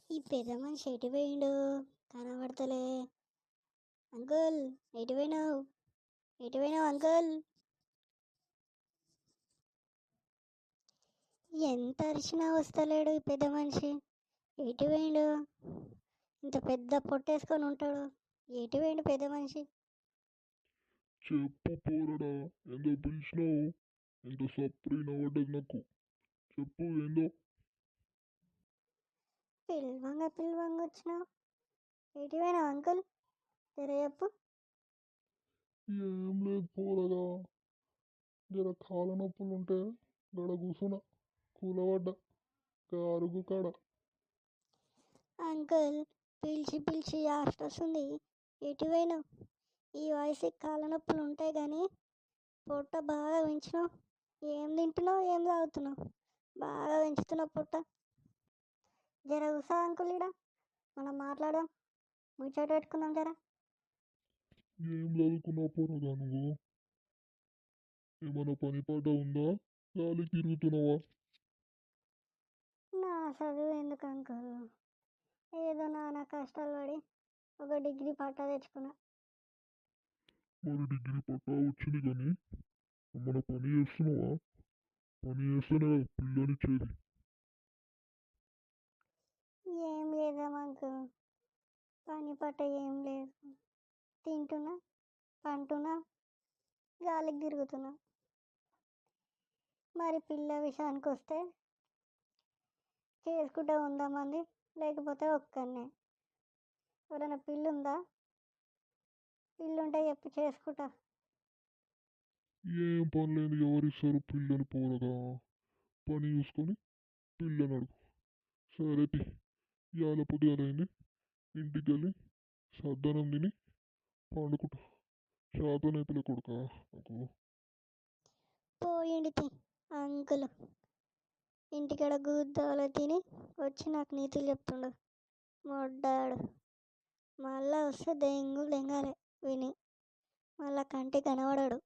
ఈ పెద్ద మనిషి ఎటు పోయిండు? కనబడతలే. అంకుల్, ఎటు పోయినావు? ఎటు పోయినావు అంకుల్? ఎంత అరిచినా వస్తలేడు ఈ పెద్ద మనిషి. ఎటు పోయిండు? ఇంత పెద్ద పొట్టేసుకొని ఉంటాడు. ఎటు పోయిండు పెద్ద మనిషి? చెప్పు పోరడా, ఏందో పిలిచినావు? ఎంత సప్పుడు వినబడ్డది నాకు. చెప్పు ఏందో. పిల్వంగా పిల్వంగా వచ్చినావు. ఎటు పోయినావు అంకుల్? జర చెప్పు. ఏం లేదు పోరగా, జర కాళ్ళ నొప్పులు ఉంటే గడ కూసున్నా, కూలబడ్డా అరుగు కాడ. అంకుల్, పిలిచి పిలిచి యాస్ట్ వస్తుంది. ఎటు పోయినావు? ఈ వయసుకి కాళ్ళ నొప్పులు ఉంటాయి కానీ పొట్ట బాగా పెంచినావు. ఏం తింటున్నావు, ఏం తాగుతున్నావు? బాగా పెంచుతున్నావు పొట్ట. జర కూసా అంకుల్, ఇడ మనం మాట్లాడదాం, ముచ్చట పెట్టుకుందాం జర. ఏం చదువుకున్నావు పోరగా నువ్వు? ఏమైనా పని పాట ఉందా? గాలికి తిరుగుతున్నావా? నా చదువు ఎందుకు అంకుల్? ఏదో నాన్న కష్టాలు పడి ఒక డిగ్రీ పట్టా తెచ్చుకున్నా. మరి డిగ్రీ పట్టా వచ్చింది కానీ ఏమైనా పని చేస్తున్నావా? పని చేస్తేనే కదా పిల్లనిచ్చేది. ఏం లేదా అంకుల్, పని పట్ట ఏం లేదు. తింటున్నా, పంటున్నా, గాలికి తిరుగుతున్నా. మరి పిల్ల విషయానికి వస్తే చేసుకుంటూ ఉందామంది, లేకపోతే ఒక్కనే. ఎవరైనా పిల్లుందా? పిల్లుంటే చెప్పు, చేసుకుంటా. ఏం పని లేదు, ఎవరిస్తారు పిల్లని పోరగా? పని చూసుకొని పిల్లని అడుగు. సరే ఇవాళ పొద్దుగాలైంది, ఇంటికి వెళ్ళి సద్దనం తిని పండుకుంటా. శాతనైతులే కొడుక నాకు. పోయిండి అంకుల్, ఇంటికాడ గుద్దాలో తిని వచ్చి నాకు నీతులు చెప్తుండు మొడ్డాడు. మళ్ళా వస్తే దెంగులు దెంగాలి విని, మళ్ళా కంటి కనబడాడు.